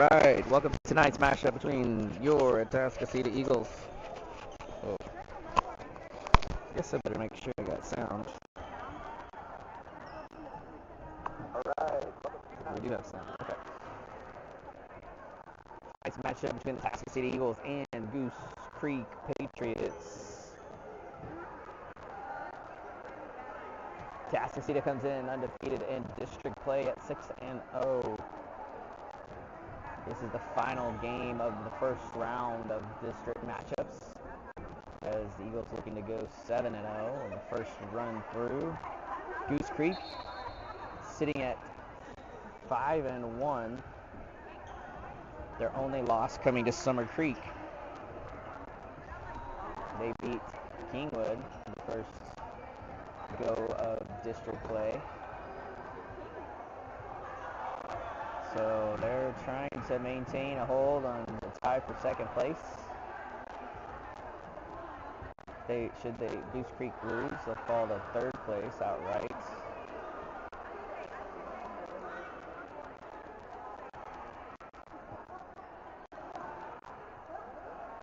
Alright, welcome to tonight's matchup between your AHS Eagles. Oh, I guess I better make sure I got sound. Alright, we do have sound. Okay. Tonight's matchup between the AHS Eagles and Goose Creek Patriots. AHS comes in undefeated in district play at 6-0. This is the final game of the first round of district matchups, as the Eagles looking to go 7-0 in the first run through. Goose Creek sitting at 5-1. Their only loss coming to Summer Creek. They beat Kingwood in the first go of district play. So they're trying to maintain a hold on the tie for second place. Should Goose Creek lose, they'll fall to third place outright.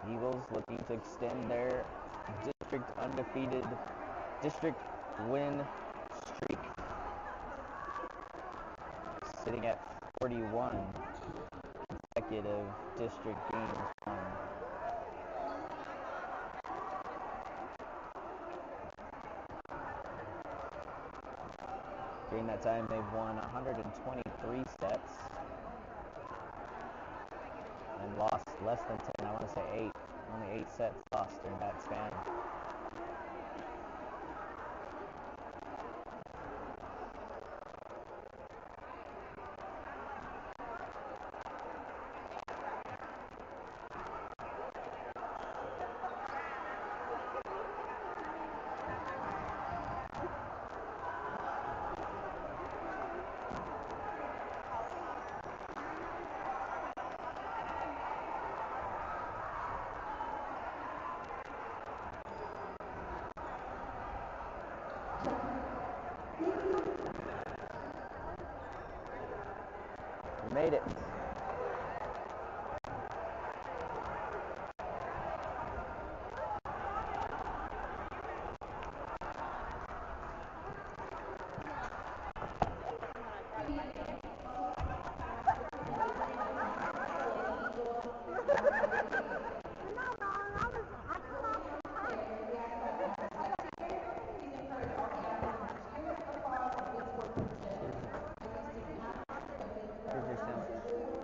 Eagles looking to extend their district win streak, sitting at 41 consecutive district games won. During that time, they've won 123 sets and lost less than 10. I want to say 8. Only 8 sets lost during that span. We made it. Here's your sound.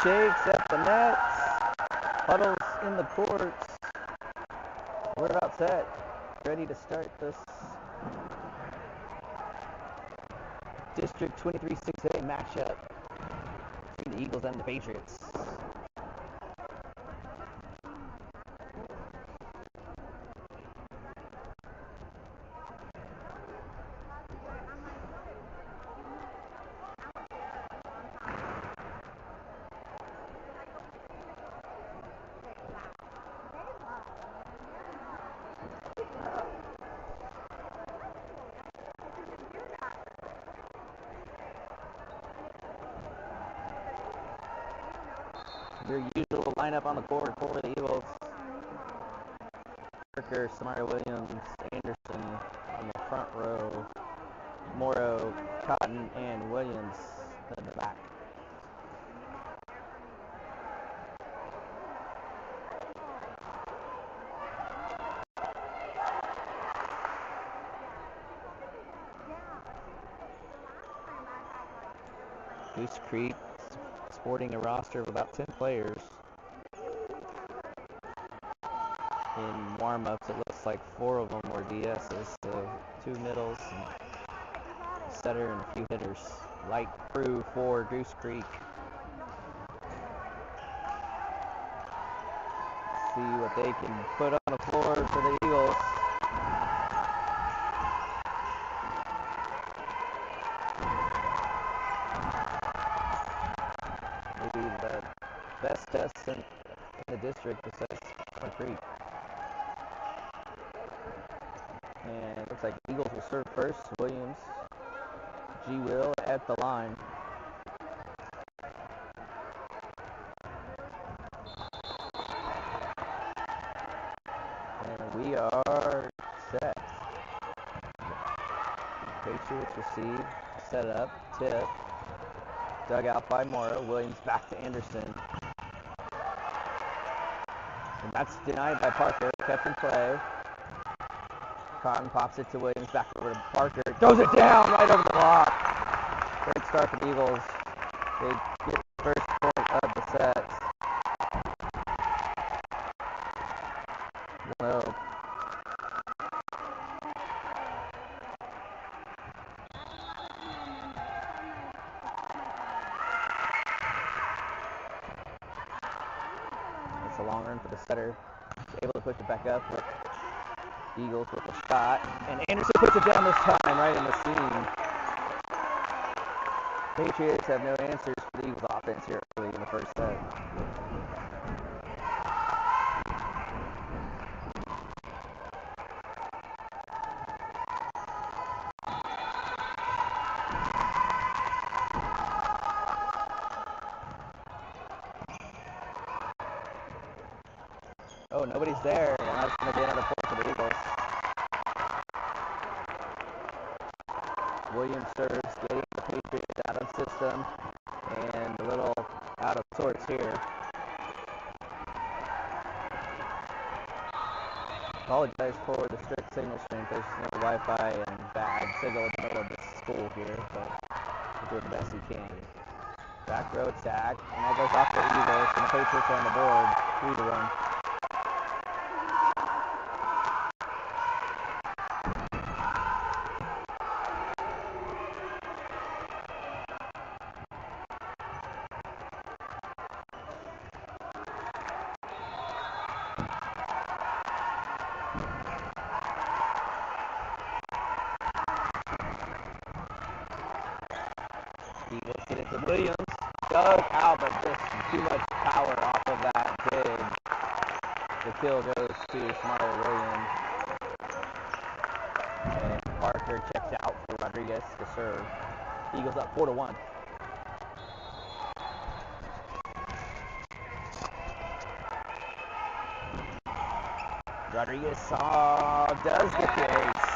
shakes at the nets. Huddles in the courts. We're about set. Ready to start this District 23 6A matchup between the Eagles and the Patriots. Your usual lineup on the court for the Eagles. Parker, Samara Williams, Anderson on the front row. Morrow, Cotton, and Williams in the back. Goose Creek sporting a roster of about 10 players. In warm-ups, it looks like 4 of them were DSs, so 2 middles, and a setter, and a few hitters. Light crew for Goose Creek. See what they can put on the floor for the Eagles. Maybe the best test in the district besides Corn Creek. And it looks like Eagles will serve first. Williams, G. Will at the line. And we are set. Patriots receive, set up, tip. Dug out by Morrow. Williams back to Anderson. And that's denied by Parker. Kept in play. Cotton pops it to Williams, back over to Parker. Throws it down right over the block. Great start for the Eagles. They get the first point of the set. 1-0. It's a long run for the setter. He's able to push it back up with Eagles with a shot, and Anderson puts it down this time right in the seam. Patriots have no answers for the Eagles offense here early in the first set. Oh, nobody's there, and that's going to be another point for the Eagles. Williams serves, getting the Patriots out of system, and a little out of sorts here. Apologize for the strict signal strength. There's no Wi-Fi and bad signal in the middle of the school here, but we're doing the best we can. Back row attack, and that goes off the Eagles, and the Patriots are on the board, 3-1. Eagles get it to Williams. Dug out, but just too much power off of that dig. The kill goes to Smarter Williams. And Parker checks out for Rodriguez to serve. Eagles up 4-1. Rodriguez does get the ace.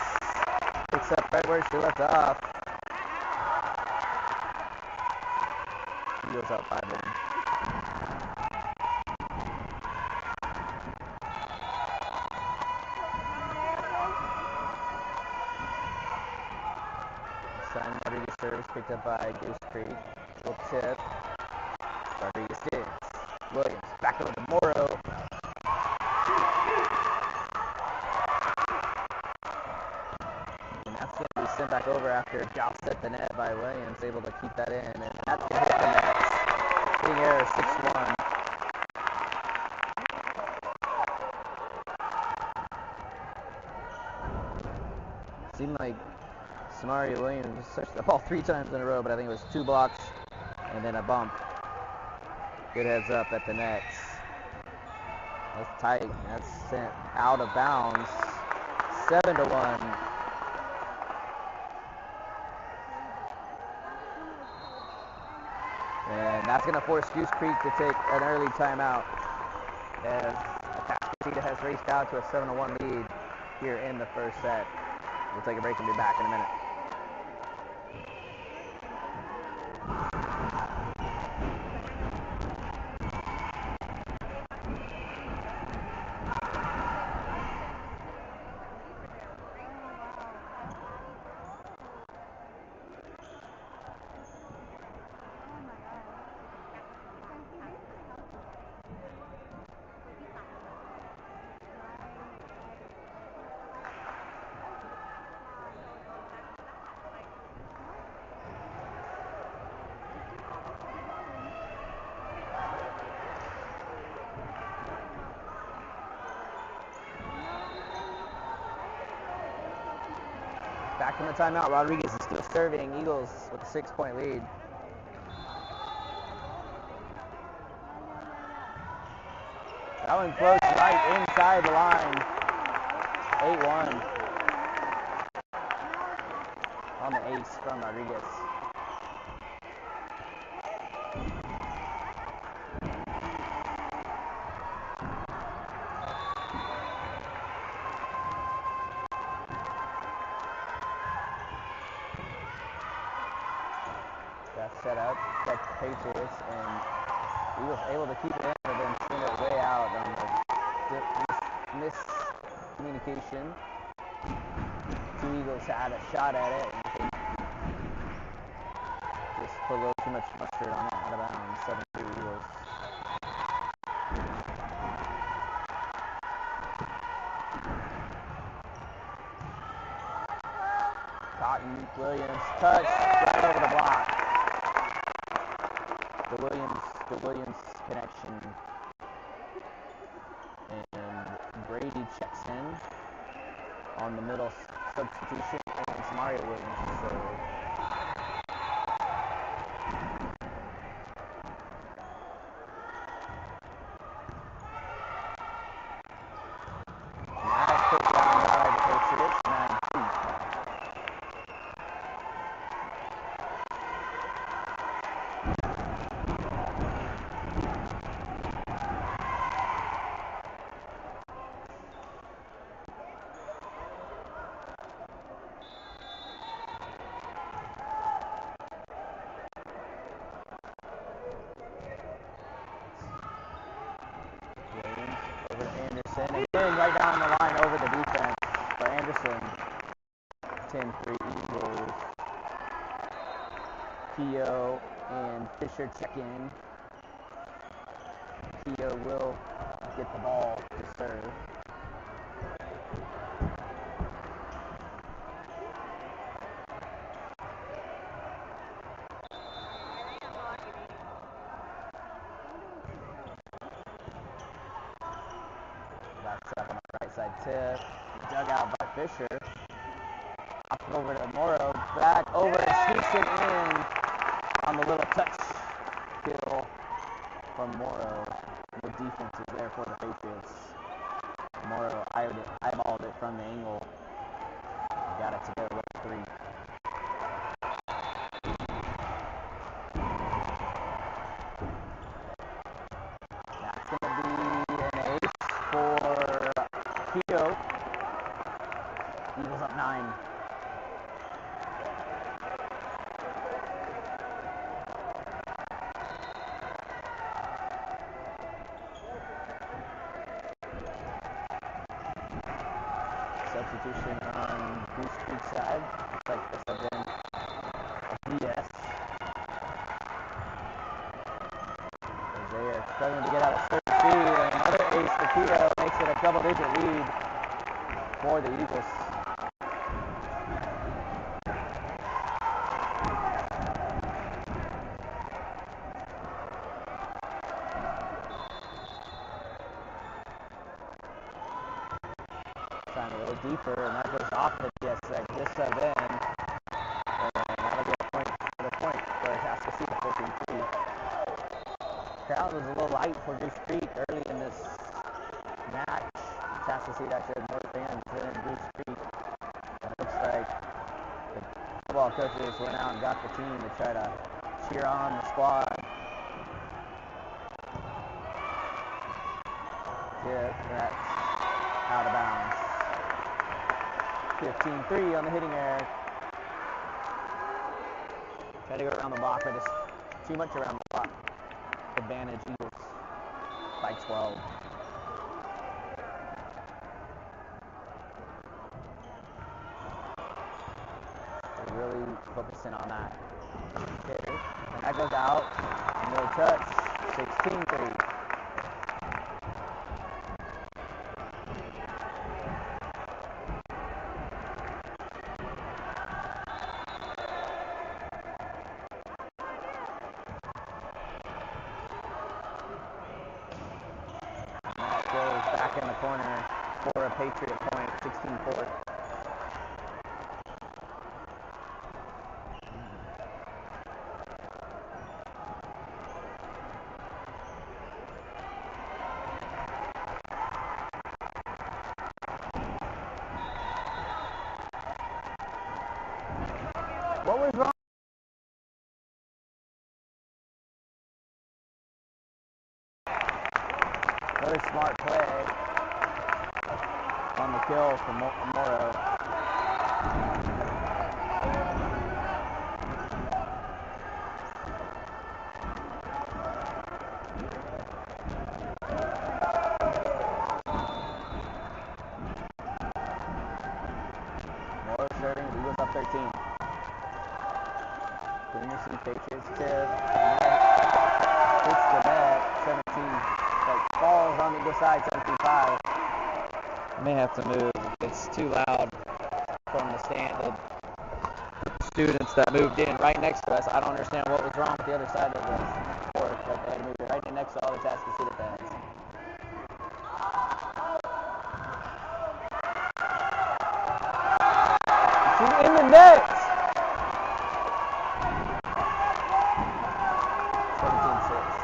Picks up right where she left off. Eagles up 5-1. Rodriguez service picked up by Goose Creek. Little tip. Rodriguez is. Williams back over to Morrow. And that's going to be sent back over after joust at the net by Williams, able to keep that in. And that's going to hit the net. Hitting error 6-1. Seemed like Samari Williams touched the ball 3 times in a row, but I think it was 2 blocks and then a bump. Good heads up at the net. That's tight. That's sent out of bounds. 7-1. And that's going to force Goose Creek to take an early timeout as Atascocita has raced out to a 7-1 lead here in the first set. We'll take a break and be back in a minute. Back from the timeout, Rodriguez is still serving. Eagles with a 6-point lead. That one floats right inside the line. 8-1 on the ace from Rodriguez. Set up, check the Patriots, and Eagles able to keep it in, but then send it way out on the miscommunication. 2 Eagles had a shot at it, and just put a little too much mustard on it, out of bounds. 7-2 Eagles. Cotton, Williams, touch, right over the block. The Williams connection, and Brady checks in on the middle substitution, and it's Mario Williams. So now put down by the Patriots, 9-2. And again, right down the line over the defense for Anderson. 10-3 Eagles. Keogh and Fisher check in. Keogh will get the ball to serve. That's up on the right side tip. Dug out by Fisher. Up over to Morrow. Back over and sneaks it in on the little touch kill from Morrow. The defense is there for the Patriots. Morrow eyeballed it from the angle. Got it to go with 3. That's going to be an ace for Keogh. Eagles up 9. Substitution on Goose Creek side. Looks like this has been a DS. They're struggling to get out of third speed, and another ace for Keto makes it a double-digit lead for the Eagles. Trying a little deeper, and that goes off the DSX just so then. And that'll be a point for the point for Atascocita 14-3. Crowd was a little light for Goose Creek early in this match. Atascocita actually had more fans than Goose Creek. It looks like the football coaches went out and got the team to try to cheer on the squad. Yeah, that's out of bounds. 15-3 on the hitting error. Try to go around the block, but it's too much around the block. Advantage Eagles by 12. They're really focusing on that. Okay. And that goes out. No touch. 16-3. In the corner for a Patriot point, 16-4. What was wrong? Really smart play on the kill from Morrow. Morrow serving, Eagles up 13. Greenerson, Patriots tip. Hits the net, 17. But falls on the Eagle side, 17-5. May have to move. It's too loud from the stand. The students that moved in right next to us. I don't understand what was wrong with the other side of the court, but they moved it right in next to all the Atascocita fans. She's in the net. 17-6.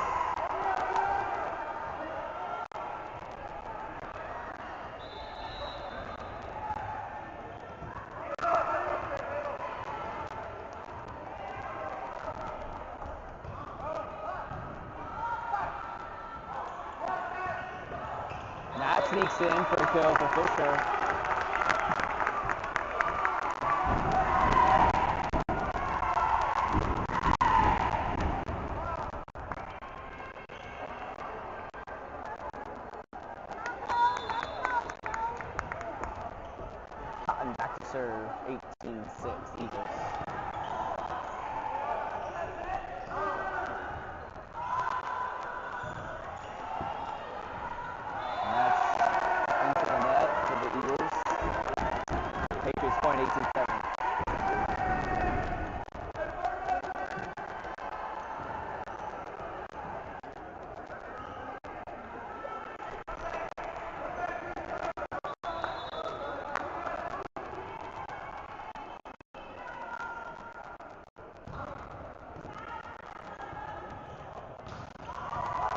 That sneaks in for a kill for Fisher. Cotton back to serve, 18-6 Eagles. Patriots point, 18-7.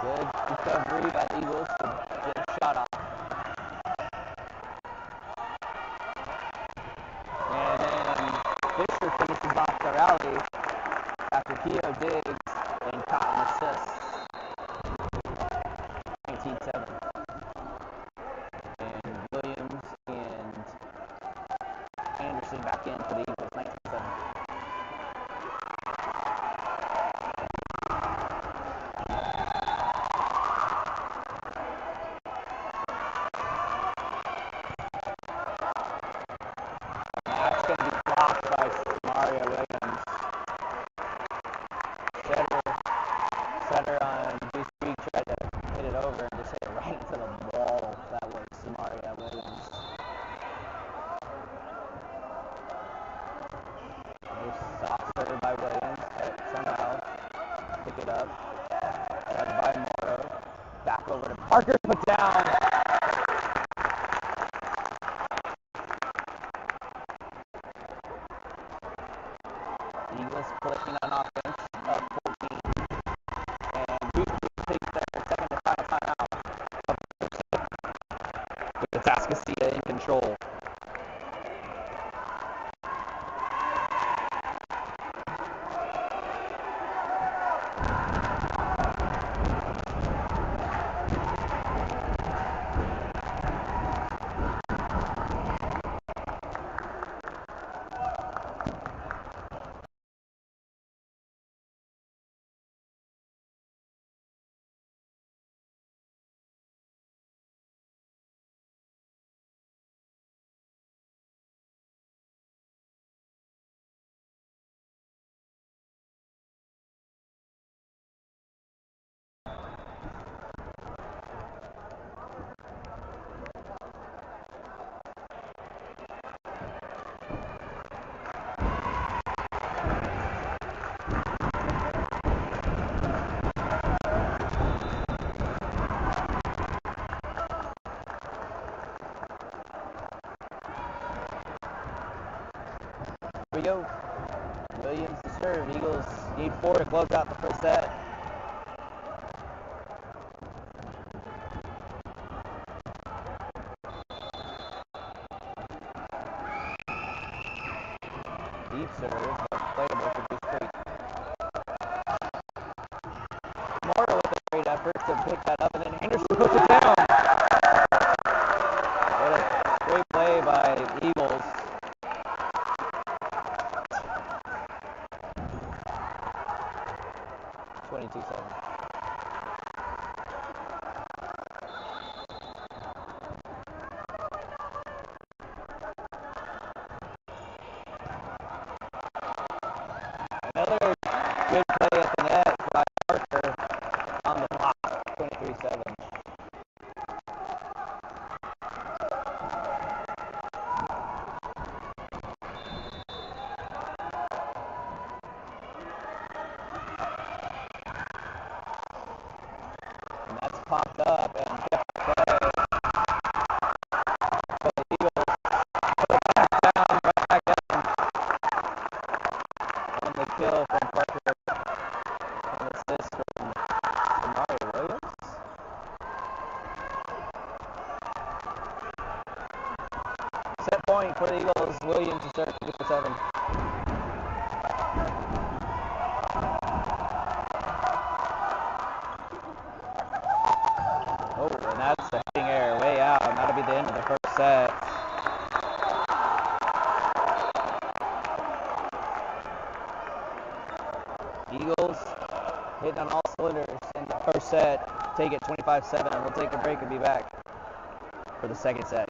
Good recovery by the Eagles to get a shot off. And then Fisher finishes off the rally after Keogh digs and Cotton assists. 19-7. And Williams and Anderson back in for the Eagles, 19-7. pick it up. Grabbed by Morrow. Back over to Parker, put down. Eagles clicking on offense, up 14. And Goose takes their second and final timeout. With the Tascassia in control. Here we go. Williams to serve. Eagles need 4 to close out the first set. Deep serve, but playable for Goose Creek. Morrow with a great effort to pick that up, and then Anderson puts it down. What a great play by the Eagles. Another good play at the net by Parker on the block, 23-7. And that's popped up and kept play. But the Eagles put it back down, right back up. On the kill from Parker. And assist from Mario Williams. Set point for the Eagles. Williams to serve to 7. Oh, and that's a hitting error way out, and that'll be the end of the first set. Eagles hitting on all cylinders in the first set. Take it 25-7, and we'll take a break and be back for the second set.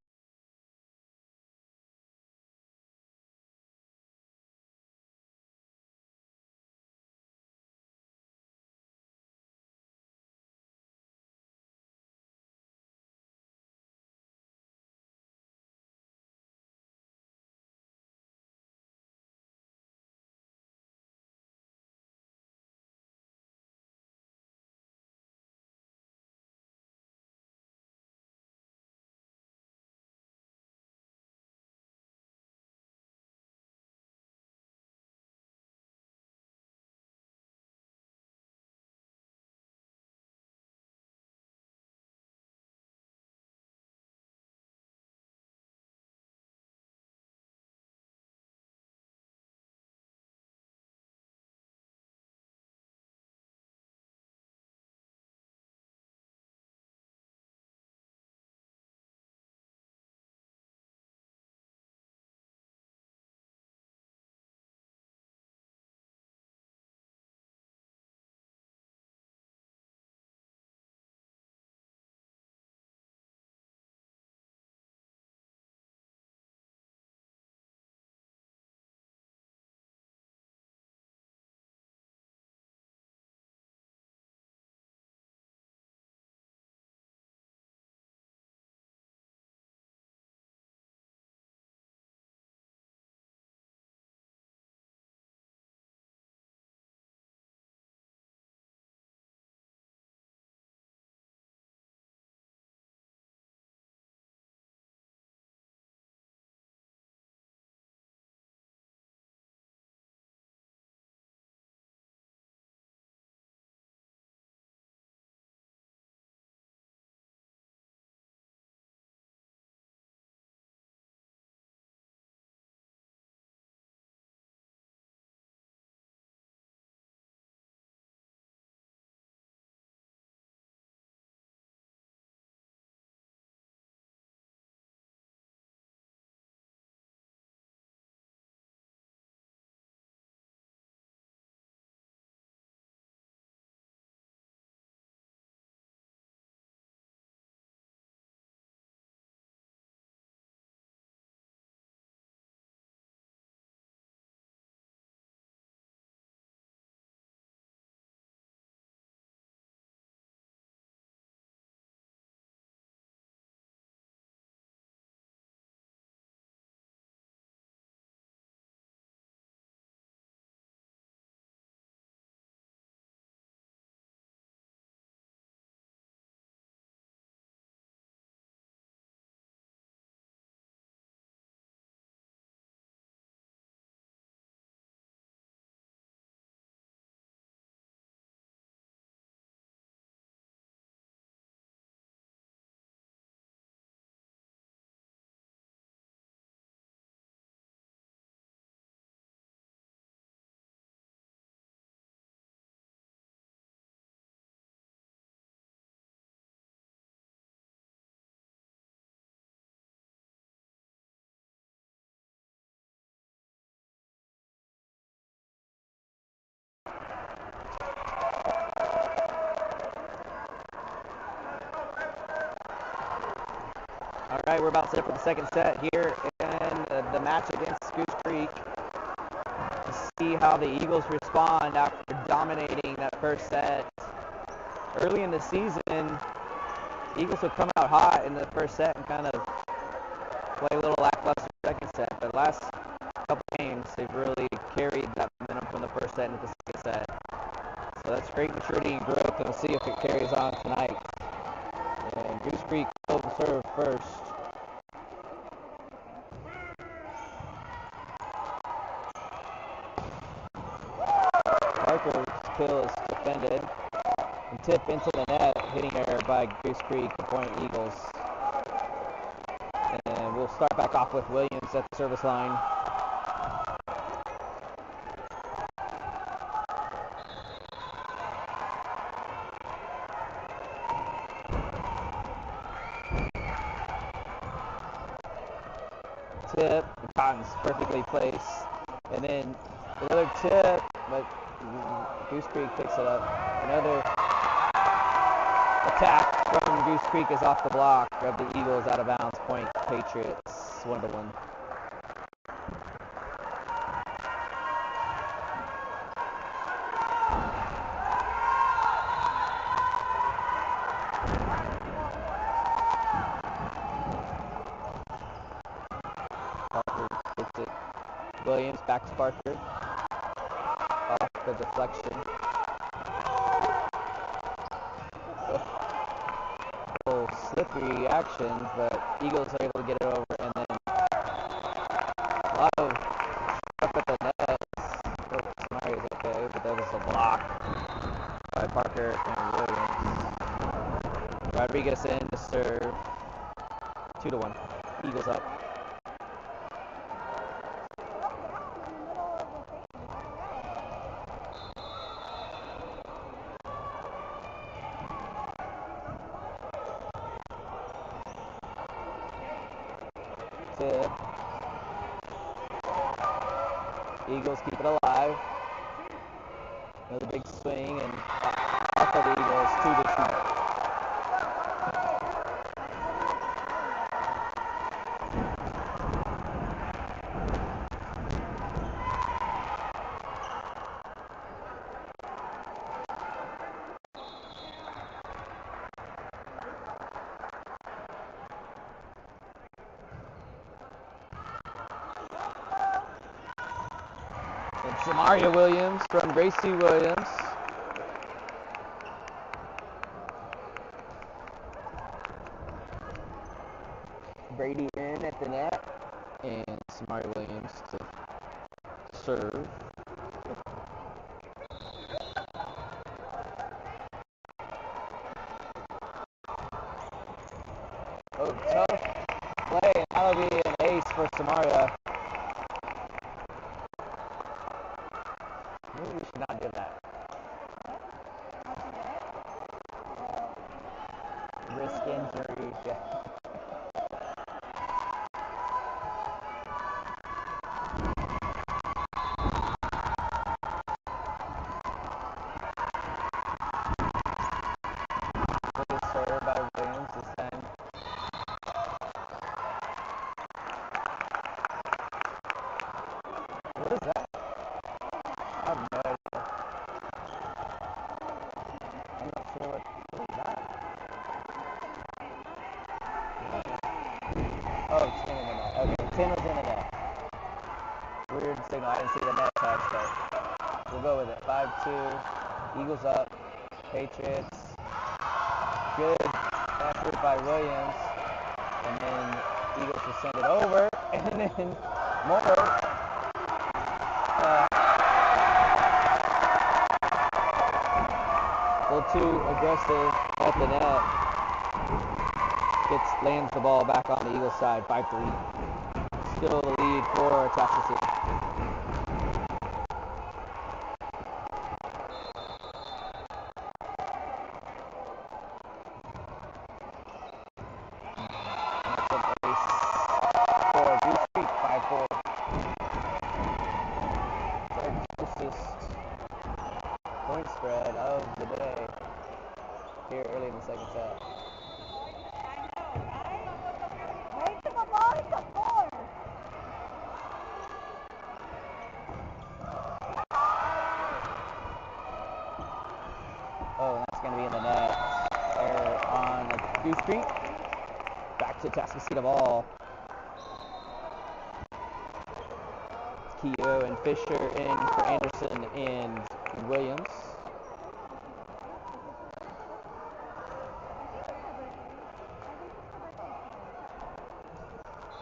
All right, we're about set for the second set here in the match against Goose Creek. To see how the Eagles respond after dominating that first set. Early in the season, Eagles would come out hot in the first set and kind of play a little lackluster second set. But last couple games, they've really carried that momentum from the first set into the second set. So that's great maturity and growth, and we'll see if it carries on tonight. And Goose Creek will serve first. Parker's kill is defended and tip into the net, hitting her by Goose Creek, the point Eagles. And we'll start back off with Williams at the service line. Tip, Cotton's perfectly placed, and then another tip, but Goose Creek picks it up. Another attack from Goose Creek is off the block of the Eagles, out of bounds, point Patriots, 1-1. Williams back to Parker. Off the deflection. A little slippery action, but Eagles are able to get it over, and then a lot of up at the net. Somebody was okay, but that was a block by Parker and Williams. Rodriguez in to serve. 2-1. Eagles up. Tip. Eagles keep it alive. Another big swing, and off of the Eagles, 2-2. And Samaria Williams from Gracie Williams. Brady in at the net, and Samaria Williams to serve. Oh, tough play, and that'll be an ace for Samaria. Maybe we should not do that. Risk injury. Yeah. Good serve by Williams this time. What is that? I have no idea. I'm not sure what is that. Oh, 10 in the net. Okay, 10 was in the net. Weird signal. I didn't see the net touch, but we'll go with it. 5-2. Eagles up. Patriots. Good effort by Williams. And then Eagles will send it over. And then more. A little too aggressive at the net. Lands the ball back on the Eagles side, 5-3. Still the lead for Texas. For Goose Creek, 5-4. Closest point spread of the day here early in the second set. Goose Creek. Back to Tascasita ball. Keogh and Fisher in for Anderson and Williams.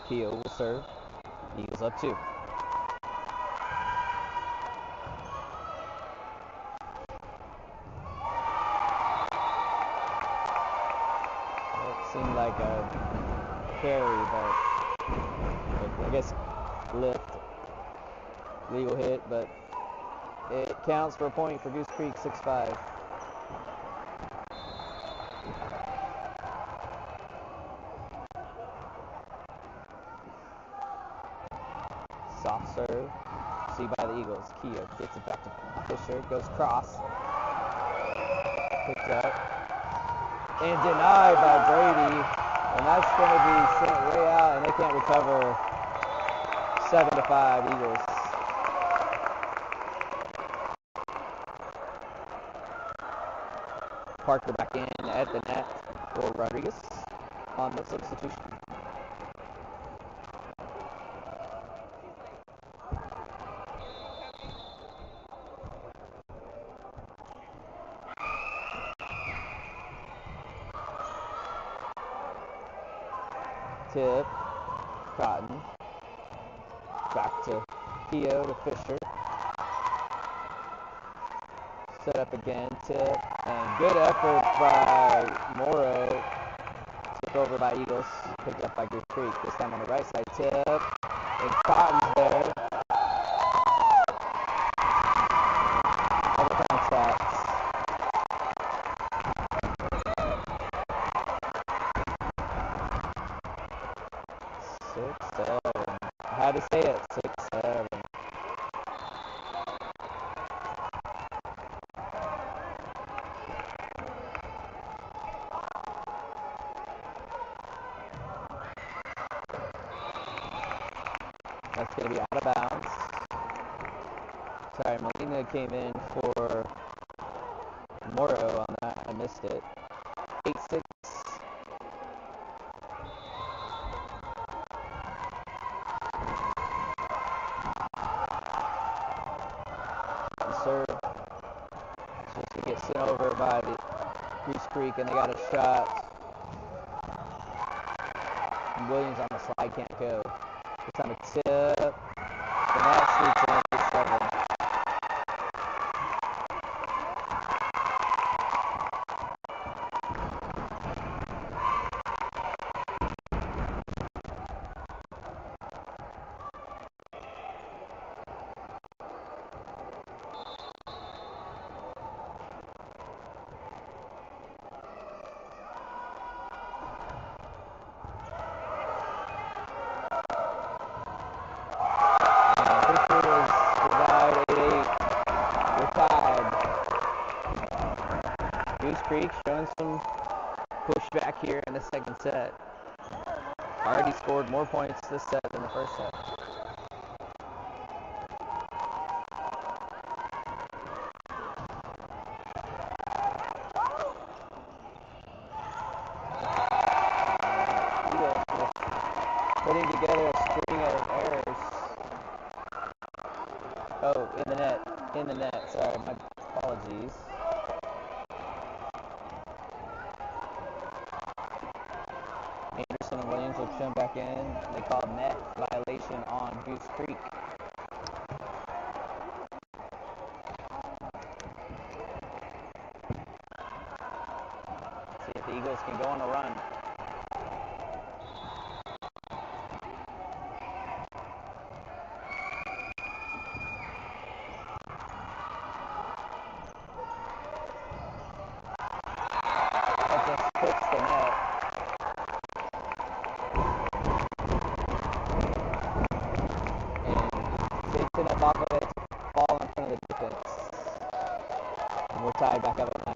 Keogh will serve. Eagles up 2. Seemed like a carry, but I guess lift, legal hit, but it counts for a point for Goose Creek, 6-5. Soft serve, received by the Eagles. Keogh gets it back to Fisher, goes cross, picked up, and denied by Brady, and that's going to be sent way out, and they can't recover. 7-5 Eagles. Parker back in at the net for Rodriguez on the substitution. Tip, Cotton, back to Keogh to Fisher. Set up again, tip, and good effort by Morrow. Took over by Eagles, picked up by Goose Creek. This time on the right side, tip, and Cotton's there. Double contacts. 6-7. I had to say it. 6-7. That's going to be out of bounds. Sorry, Molina came in for Morrow on that. I missed it. 8-6. Serve. It's just to get sent over by the Goose Creek, and they got a shot. And Williams on the slide can't go. It's on a tip. And that sweeps in for 7. Goose Creek showing some pushback here in the second set. Already scored more points this set than the first set. Putting together a string of errors. Oh, in the net. In the net. Sorry, my apologies. Anderson and Williams will jump back in. They call net violation on Goose Creek. See if the Eagles can go on a run. That just puts the net. Up off of it, ball in front of the defense. And we're tied back up at 9.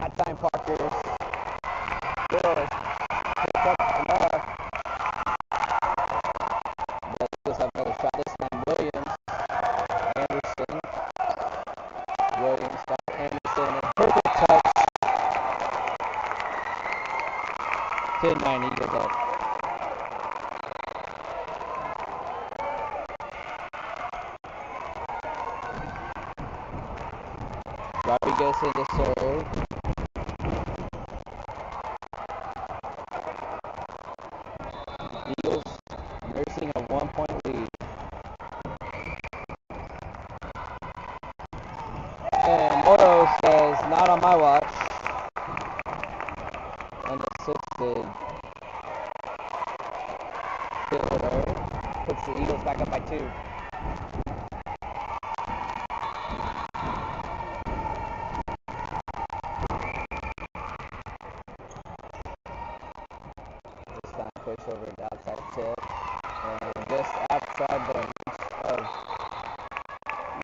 Not time, Parker. Good. Pick up enough. 10-9 Eagles up. Rodriguez in the serve. Eagles nursing a 1-point lead. And Moro says, not on my watch. And assisted fielder puts the Eagles back up by 2. This time push over the outside tip. And just outside the reach of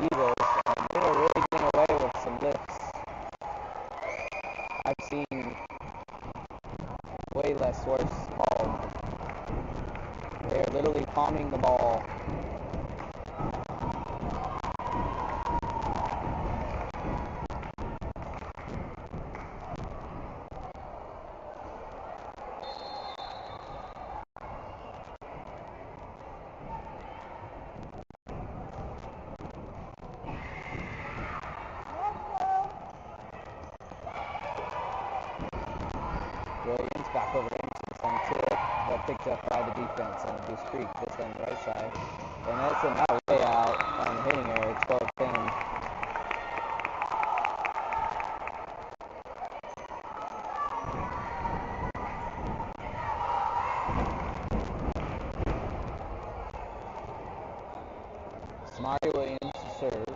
Eagles. And they were really getting away with some lifts. I've seen way less worse called. They're literally palming the ball. Williams back over Anderson's on tip, but picked up by the defense on Goose Creek, this on the right side. And that's an way out on the hitting area, 12-10. Smarty Williams to serve.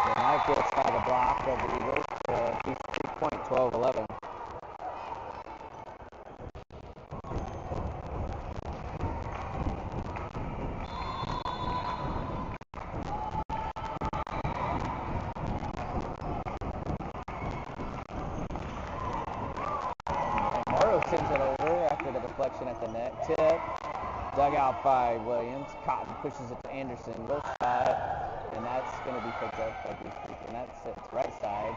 And that gets by the block of the Eagles. Goose Creek point, 12-11. Sends it over after the deflection at the net. Tip, dug out by Williams. Cotton pushes it to Anderson. Goes side, and that's going to be picked up by Goose Creek. And that's it. Right side.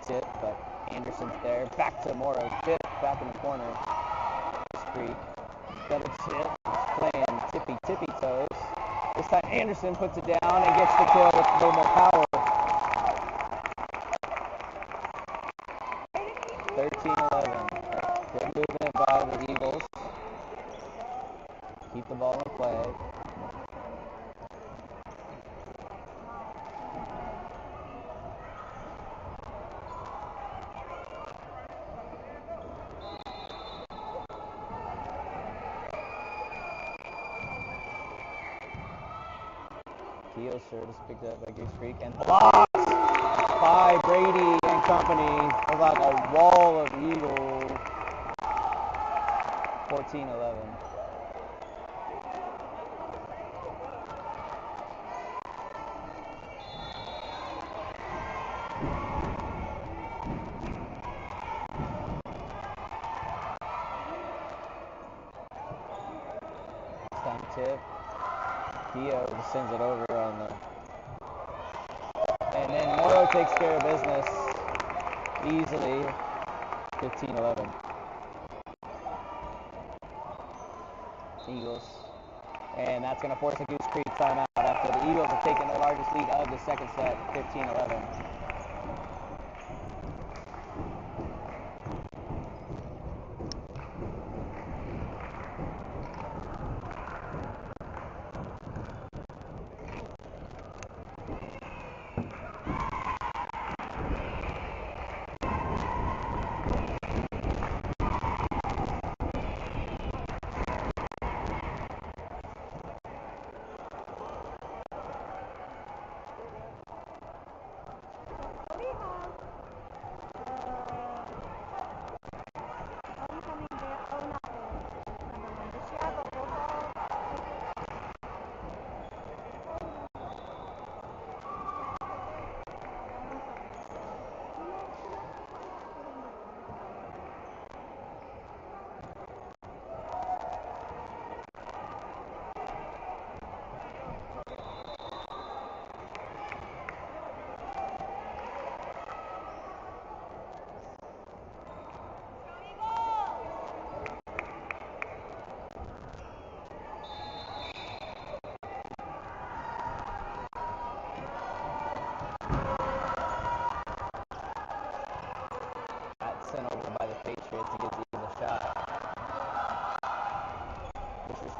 Tip, but Anderson's there. Back to Morrow. Tip, back in the corner. Goose Creek. Double tip. Playing tippy toes. This time Anderson puts it down and gets the kill with a little more power. 13-11. Good movement by the Eagles. Keep the ball in play. Keo's serve is picked up by Goose Creek and blocked by Brady and company. It's like a wall of Eagles. 14-11. Time tip. Keo sends it over on the. And then Moro takes care of business easily. 15-11. Eagles. And that's going to force a Goose Creek timeout after the Eagles have taken the largest lead of the second set, 15-11.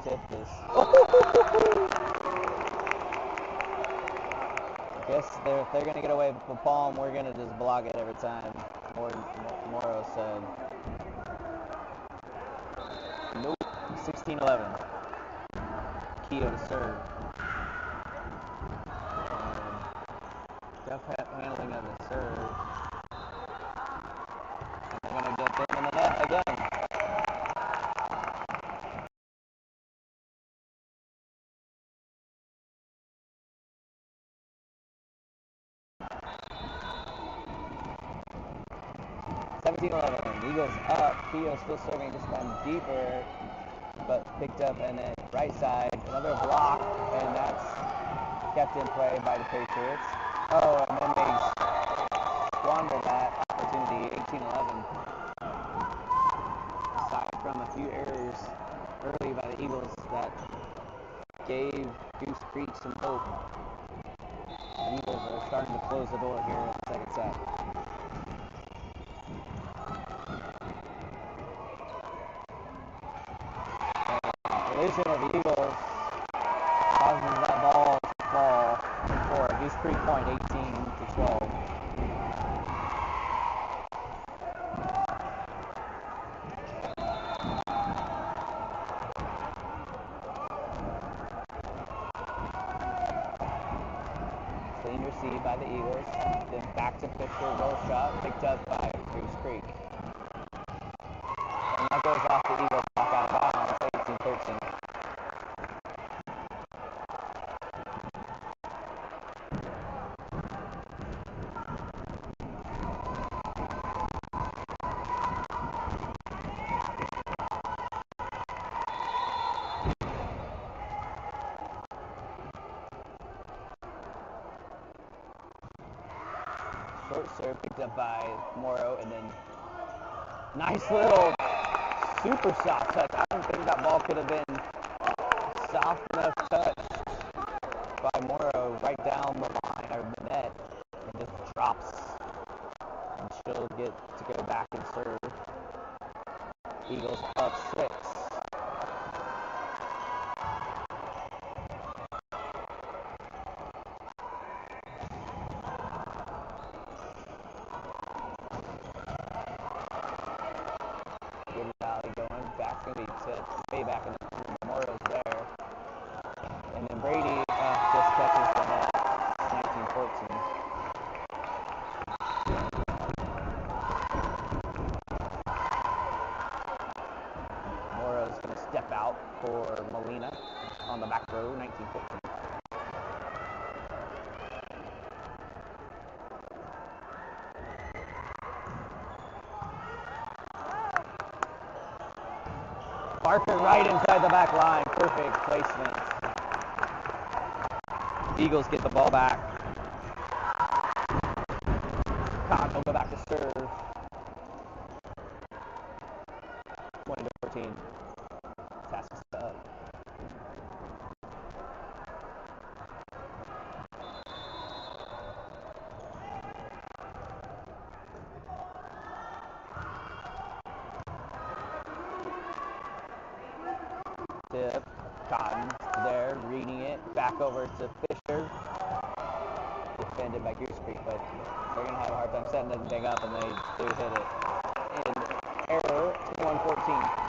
tip this. Guess if they're gonna get away with the palm, we're gonna just block it every time. Morrow said. Nope. 16-11. Keto to serve. Tough handling of the serve. They're gonna get them in the net again. Eagles up. Keto still serving, just gone deeper, but picked up, and then right side, another block, and that's kept in play by the Patriots. Oh, and then they squandered that opportunity, 18-11. Aside from a few errors early by the Eagles that gave Goose Creek some hope. The Eagles are starting to close the door here in the second set. Collision of the Eagles causes that ball to fall for a Goose Creek point, 18-12. Clean receive by the Eagles. Then back to Fisher, roll shot, picked up by Goose Creek. And that goes off the Eagles back out of bounds, 18-13. Short serve picked up by Morrow, and then nice little super soft touch. I don't think that ball could have been soft enough touched by Morrow right down the line or the net. It just drops, and she'll get to go back and serve. Eagles up 6. Way back in the Morrow's there. And then Brady just catches the net, 19-14. Morrow's going to step out for Molina on the back row, 19-15. Parker right inside the back line. Perfect placement. Eagles get the ball back. Cotton will go back to serve. 20-14. Task is up. Tip. Cotton there, reading it. Back over to Fisher. Defended by Goose Creek, but they're going to have a hard time setting anything up, and they do hit it. And error, 21-14.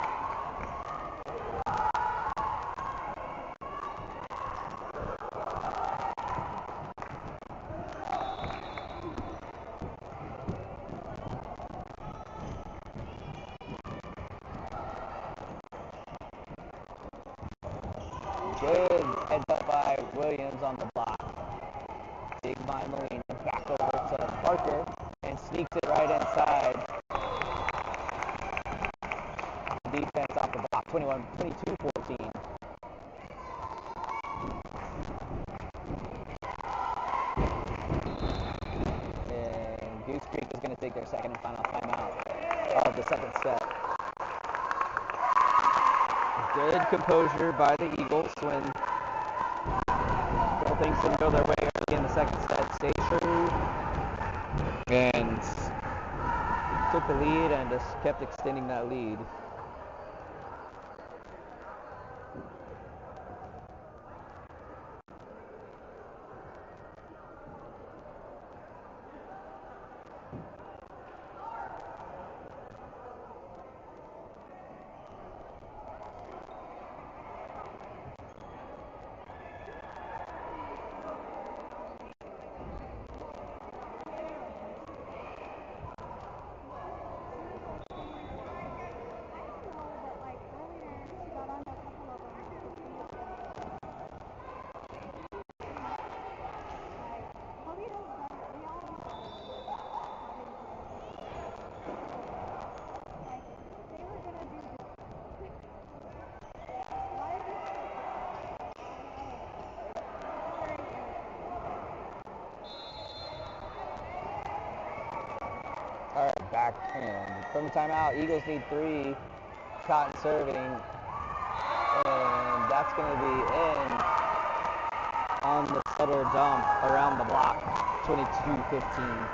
Good heads up by Williams on the block. Dig by Molina. Back over to Parker and sneaks it right inside. Defense off the block. 22-14. And Goose Creek is going to take their second and final timeout of the second set. Good composure by the Eagles when things didn't go their way early in the second set. Stayed true and took the lead and just kept extending that lead. back in. From the timeout, Eagles need 3. Cotton serving, and that's going to be in on the stutter dump around the block, 22-15.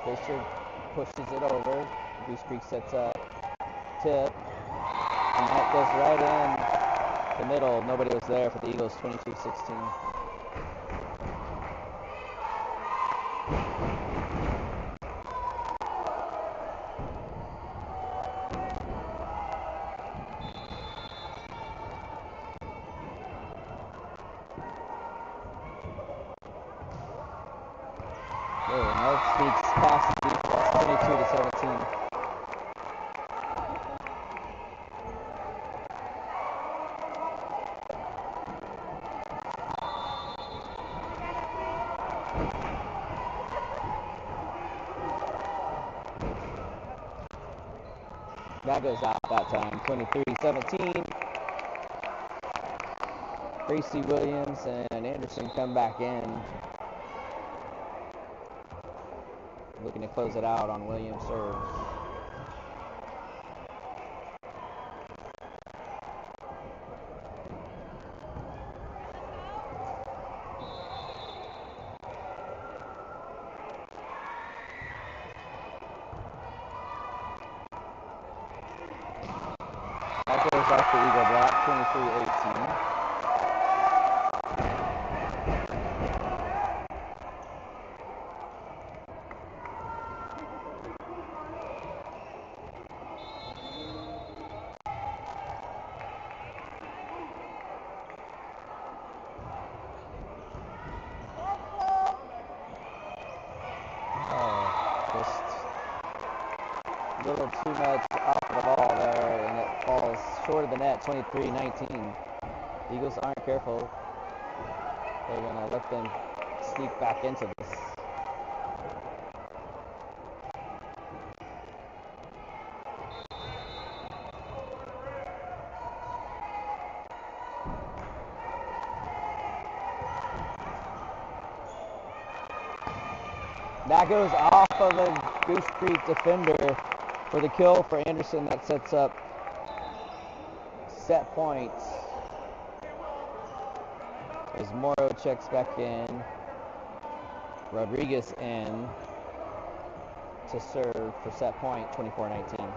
Fisher pushes it over. Goose Creek sets up. Tip. And that goes right in the middle. Nobody was there for the Eagles, 22-16. North sneaks past the defense, 22-17. That goes out that time, 23-17. Gracie Williams and Anderson come back in. Looking to close it out on Williams serves. That goes off the Eagle block, 23-18. A little too much off the ball there, and it falls short of the net, 23-19. The Eagles aren't careful. They're going to let them sneak back into this. That goes off of the Goose Creek defender for the kill for Anderson. That sets up set point as Morrow checks back in. Rodriguez in to serve for set point, 24-19.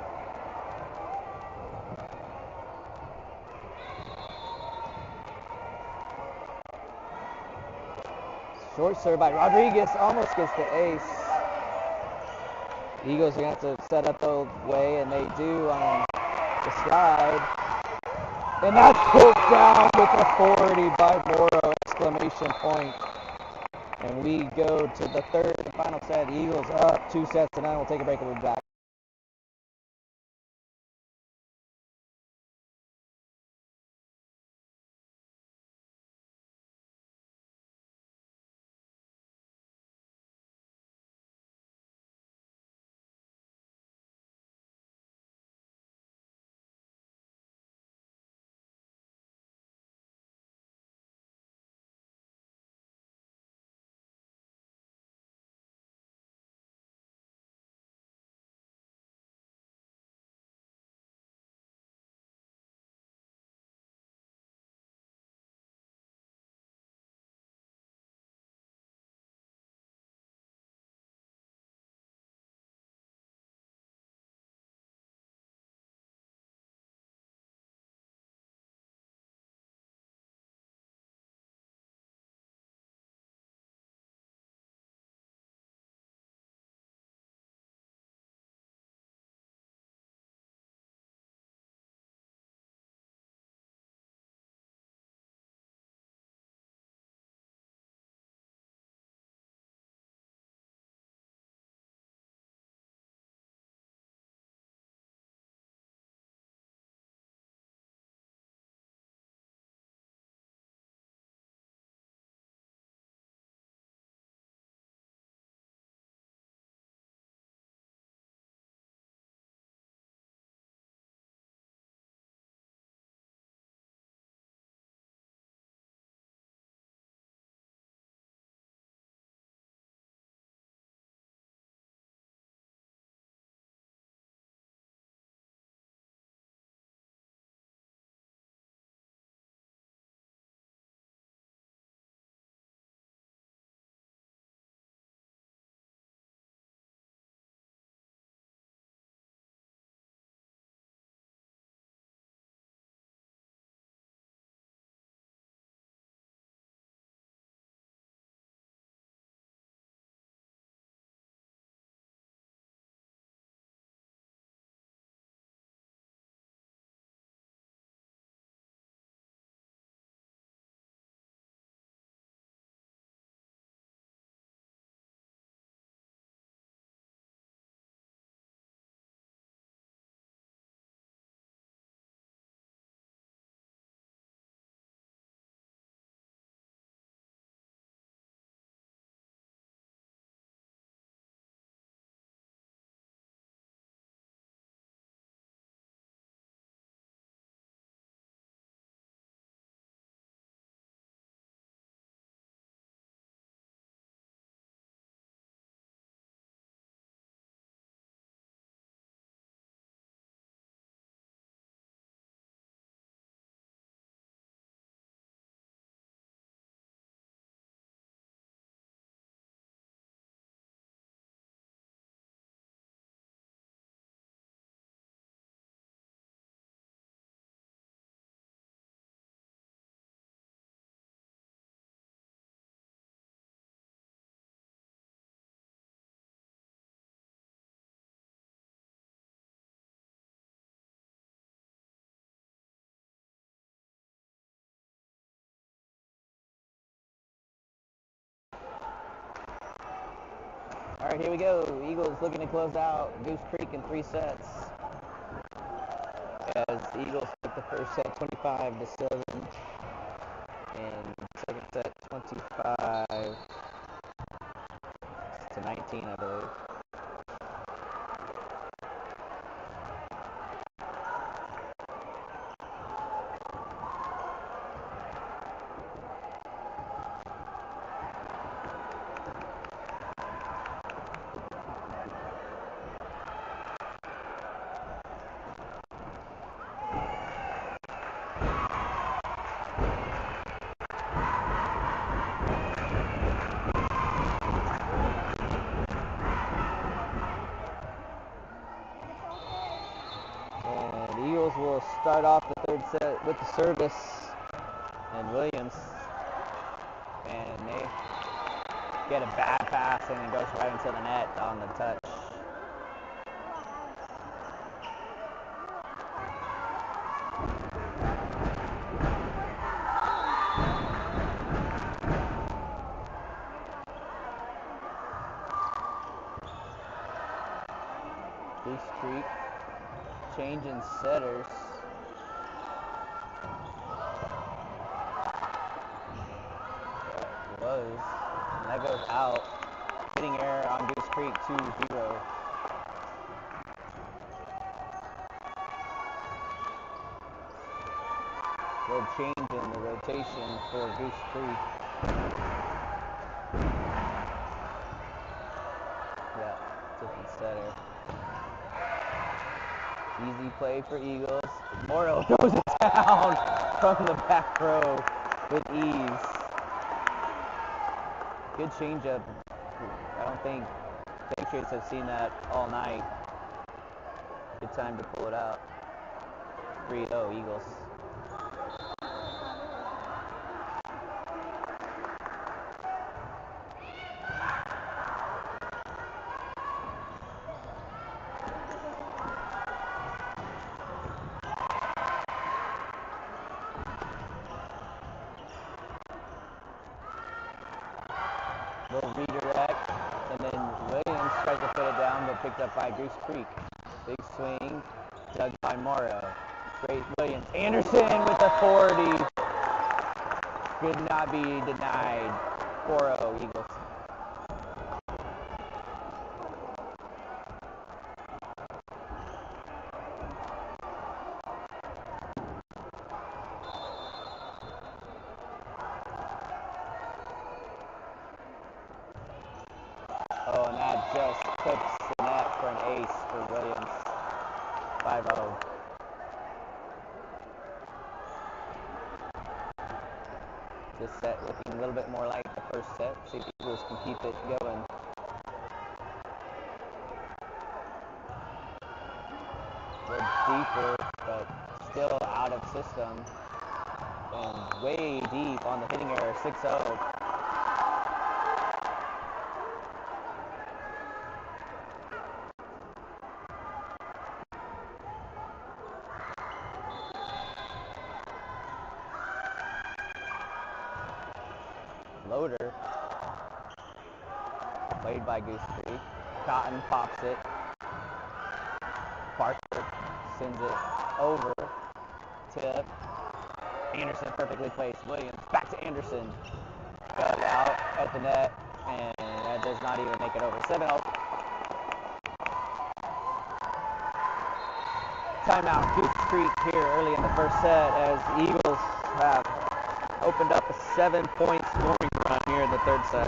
Short serve by Rodriguez, almost gets the ace. Eagles are going to have to set up the way, and they do on the slide. And that's pulled down with authority by Morrow, exclamation point. And we go to the third and final set. Eagles up 2-9. We'll take a break and we'll be back. All right, here we go. Eagles looking to close out Goose Creek in 3 sets. As the Eagles took the first set 25-7, and second set 25-19, I believe. And the Eagles will start off the third set with the service and Williams. And they get a bad pass and it goes right into the net on the touch. Goose Creek changing setters. That was. And that goes out. Hitting error on Goose Creek 2-0. Good change in the rotation for Goose Creek. Yeah, different setter. Easy play for Eagles. Morrow throws it down from the back row with ease. Good changeup. I don't think Patriots have seen that all night. Good time to pull it out. 3-0 Eagles. Little redirect, and then Williams tries to put it down, but picked up by Goose Creek. Big swing, dug by Morrow. Great Williams. Anderson with authority. Could not be denied. 4-0 Eagles. Oh, and that just clips the net for an ace for Williams. 5-0. This set looking a little bit more like the first set. See if the Eagles can keep it going. A little deeper, but still out of system. And way deep on the hitting error. 6-0. Loader, played by Goose Creek. Cotton pops it. Parker sends it over. Tip. Anderson perfectly placed. Williams back to Anderson. Dug out at the net, and that does not even make it over. 7-0. Timeout Goose Creek here early in the first set as the Eagles have opened up a 7-point scoring run here in the third set.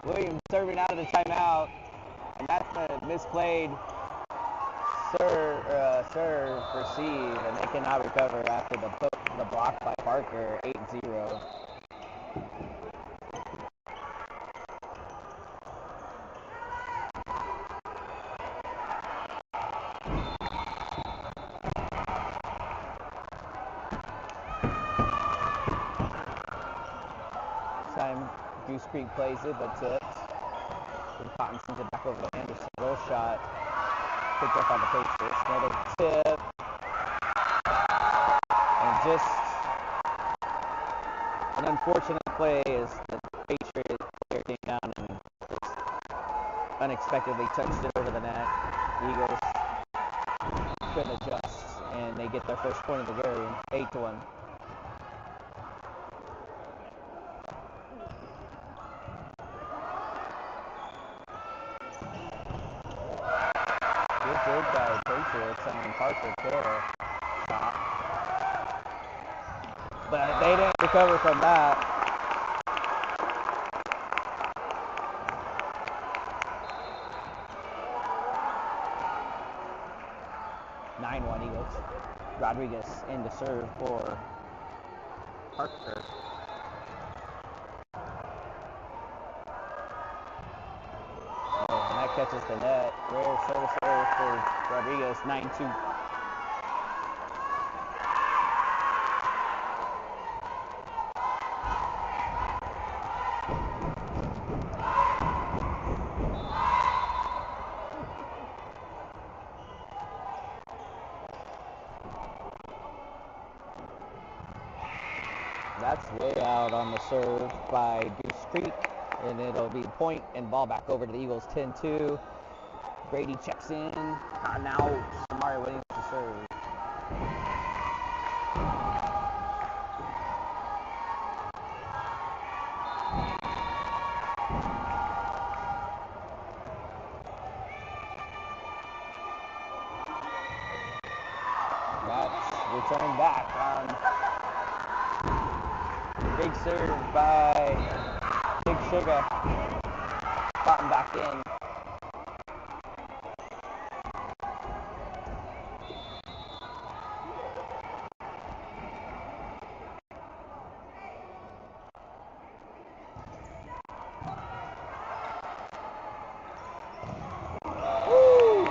Williams serving out of the timeout, and that's a misplayed serve receive, and they cannot recover after the block by Parker, 8-0. Time Goose Creek plays it, but tipped. Cotton sends it back over to Anderson. Roll shot. Picked up on the Patriots. Another tip. And just an unfortunate play as the Patriots player came down and just unexpectedly touched it over the net. The Eagles couldn't adjust, and they get their first point of the game, 8-1. Good by Patriots. I mean, Parker could have shot, but they didn't recover from that. Eagles. Rodriguez in to serve for Parker. And that catches the net. Rare service error for Rodriguez, 9-2. That's way out on the serve by Goose Creek, and it'll be point and ball back over to the Eagles, 10-2. Brady checks in, not out. Mario Williams to serve. That's returned back on big serve by Big Sugar. Cotton back in.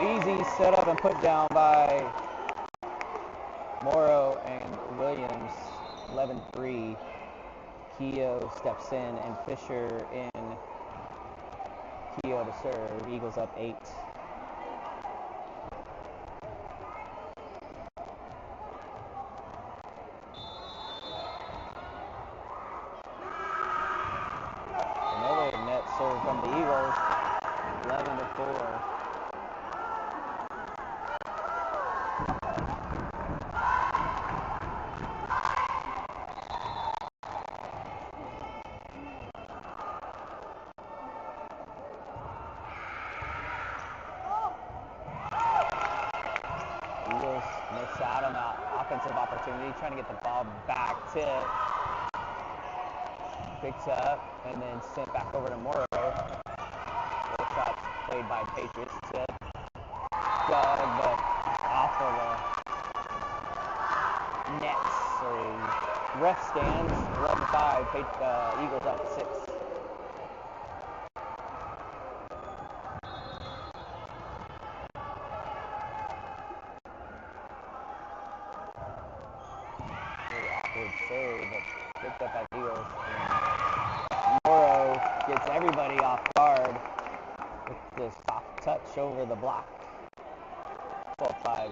Easy set up and put down by Morrow and Williams, 11-3. Keogh steps in and Fisher in. Keogh to serve. Eagles up 8. Another net serve from the Eagles, 11-4. Out on an offensive opportunity, trying to get the ball back. Tip. Picks up and then sent back over to Morrow. Low shot played by Patriots. Tip. Dug, but off of the net. So ref stands, 11-5. Eagles up 6. Serve, but picked up by Eagles. And Morrow gets everybody off guard with the soft touch over the block. 12-5.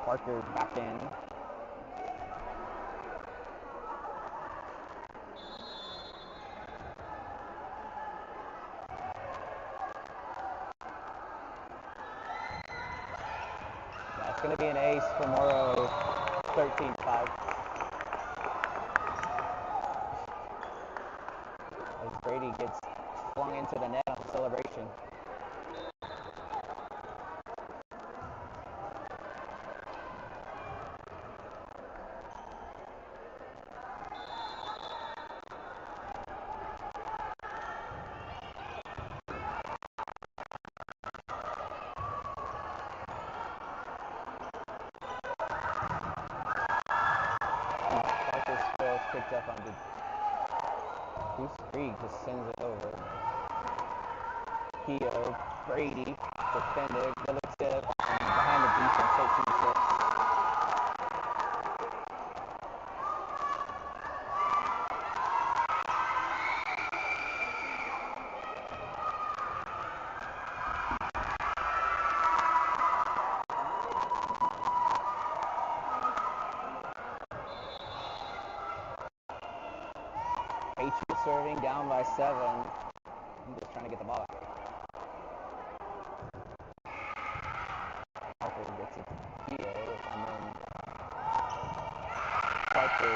Parker back in. That's going to be an ace for Morrow. 13-5. As Brady gets flung into the net on celebration. picked up on Goose just sends it over. Keogh, Brady, defended, that looks good, behind the defense, 13-6. Patriots serving, down by 7. I'm just trying to get the ball out. Parker gets it to Keogh, and then Parker,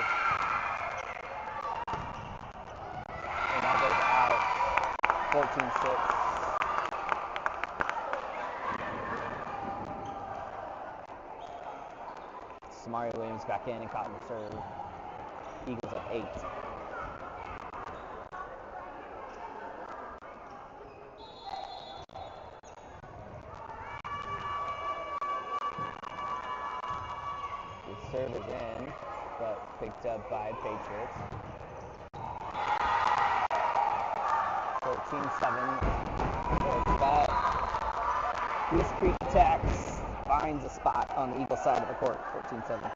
and that goes out, 14-6. Samari Williams back in and caught in the serve. Eagles up 8. Serve is in, but picked up by Patriots. 14-7. Goes back. Goose Creek attacks. Finds a spot on the Eagle side of the court. 14-7.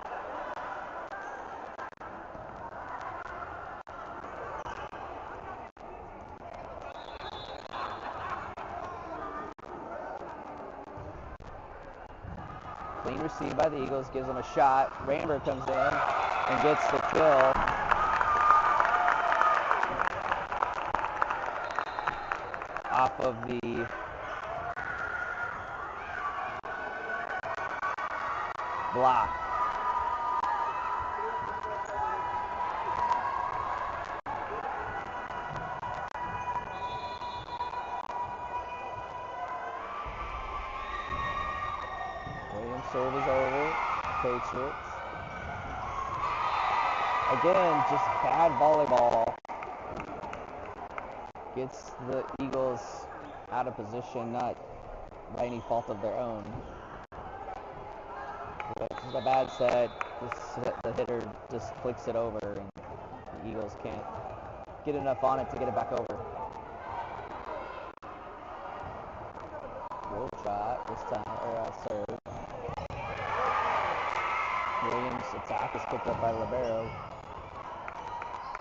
Clean receive by the Eagles, gives them a shot. Ramber comes in and gets the kill. Off of the block. Serve is over. Patriots. Again, just bad volleyball. Gets the Eagles out of position, not by any fault of their own. This is a bad set. The hitter just flicks it over, and the Eagles can't get enough on it to get it back over. Roll shot this time, or serve. Williams' attack is picked up by Libero.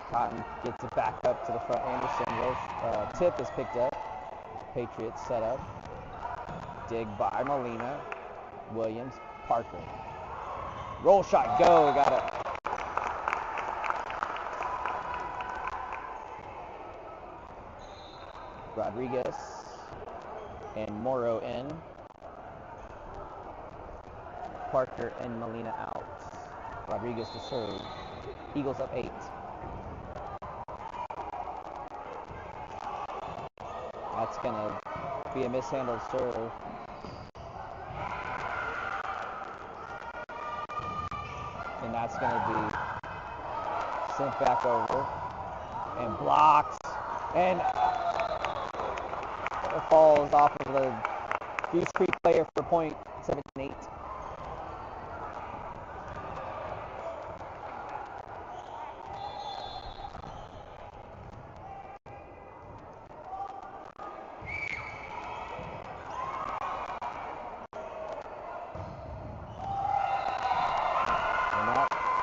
Cotton gets it back up to the front. Anderson. Tip is picked up. Patriots set up. Dig by Molina. Williams. Parker. Roll shot. Go. Got it. Rodriguez and Morrow in. Parker and Molina out. Rodriguez to serve. Eagles up 8. That's going to be a mishandled serve. And that's going to be sent back over. And blocked. And it falls off of the Goose Creek player for point. 17-8.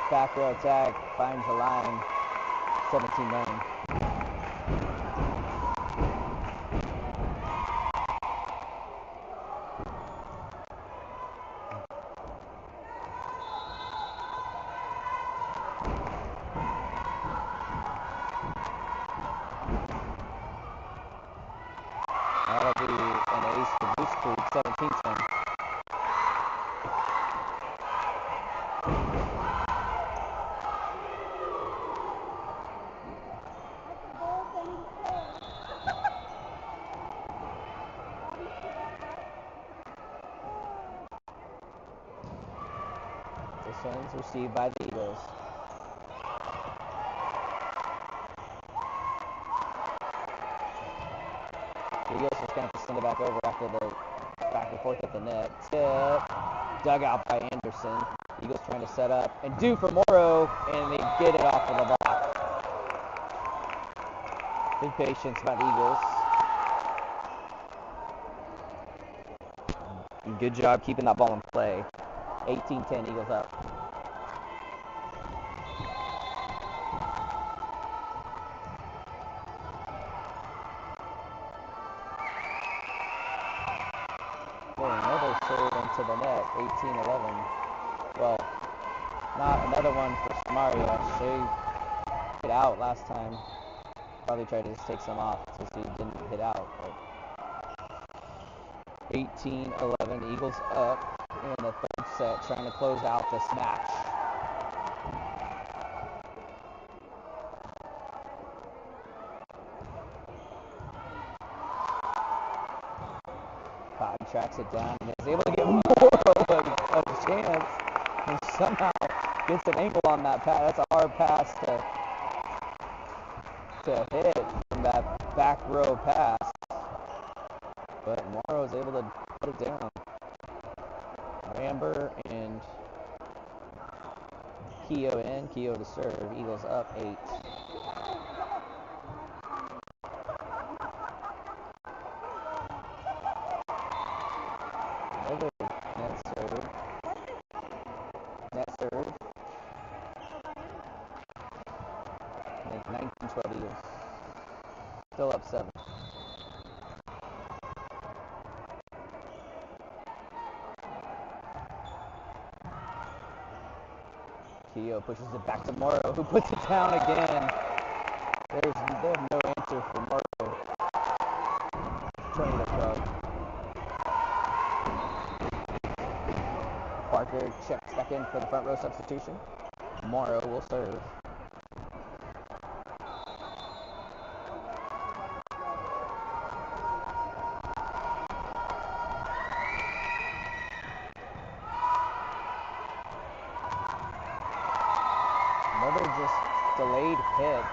Back row attack finds the line. 17-9. That'll be an ace for Goose Creek. 17-10. This one's received by the Eagles. The Eagles just going to have to send it back over after the back and forth at the net. Tip. Dug out by Anderson. Eagles trying to set up and do for Morrow, and they get it off of the block. Big patience by the Eagles. Good job keeping that ball in play. 18-10, Eagles up. Another serve into the net, 18-11. Well, not another one for Samaria. They hit out last time. Probably tried to just take some off since he didn't hit out. But 18-11, Eagles up in the third set, trying to close out this match. Cotton tracks it down and is able to get more of a chance, and somehow gets an ankle on that pass. That's a hard pass to hit from that back row pass. But Morrow is able to put it down. Ramber and Keogh in. Keogh to serve. Eagles up 8. Another net serve. Net serve. 19-12 Eagles. Still up 7. Keogh pushes it back to Morrow, who puts it down again. They have no answer for Morrow. 20-12. Parker checks back in for the front row substitution. Morrow will serve. Another just delayed hit.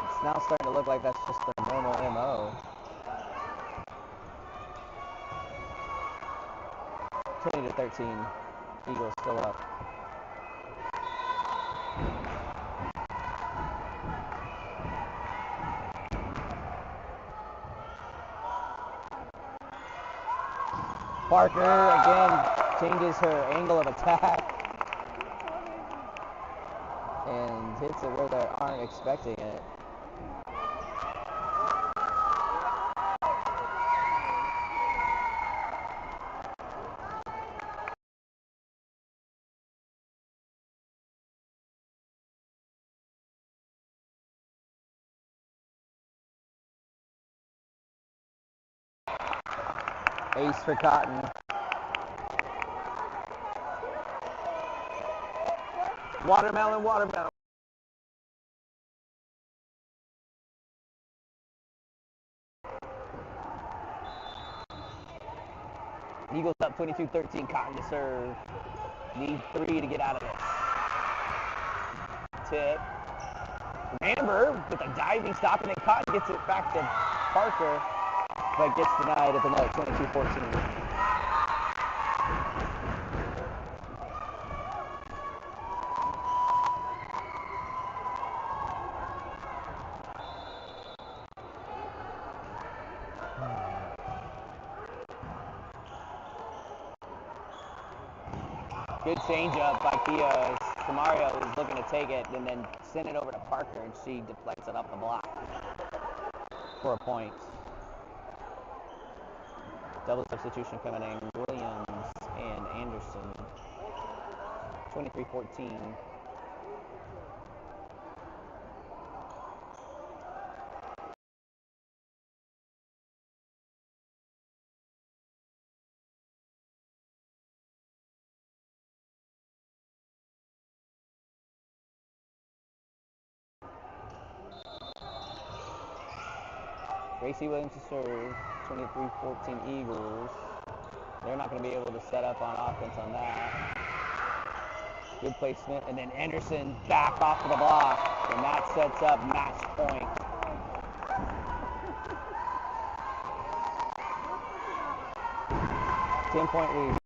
It's now starting to look like that's just the normal MO. 20-13. Eagles still up. Parker again changes her angle of attack and hits it where they aren't expecting it. Ace for Cotton. Watermelon, watermelon. Eagles up 22-13. Cotton to serve. Need 3 to get out of this. Tip. Ramber with a diving stop, and then Cotton gets it back to Parker, but gets denied at the net. 22-14. Good change up by Keogh. Samario is looking to take it and then send it over to Parker, and she deflects it off the block for a point. Double substitution coming in. Williams and Anderson. 23-14. Gracie Williams to serve. 23-14 Eagles. They're not going to be able to set up on offense on that. Good placement. And then Anderson back off of the block. And that sets up match point. Ten-point lead.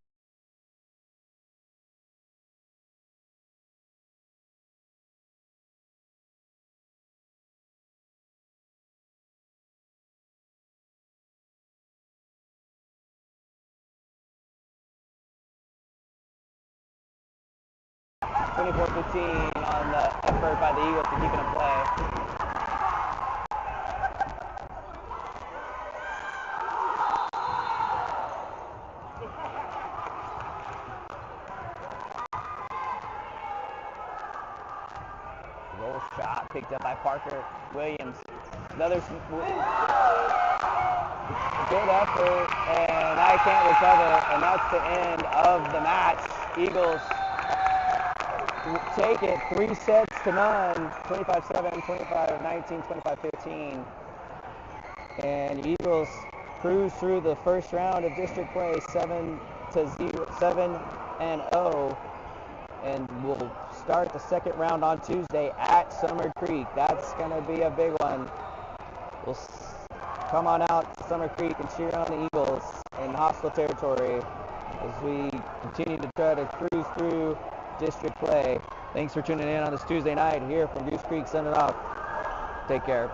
24-15 on the effort by the Eagles to keep it in play. Roll shot picked up by Parker Williams. Another good effort, and I can't recover, and that's the end of the match. Eagles take it 3-0, 25-7, 25-19, 25-15, and Eagles cruise through the first round of district play 7-0, and we'll start the second round on Tuesday at Summer Creek. That's going to be a big one. We'll come on out to Summer Creek and cheer on the Eagles in hostile territory as we continue to try to cruise through district play. Thanks for tuning in on this Tuesday night here from Goose Creek. Sending off. Take care.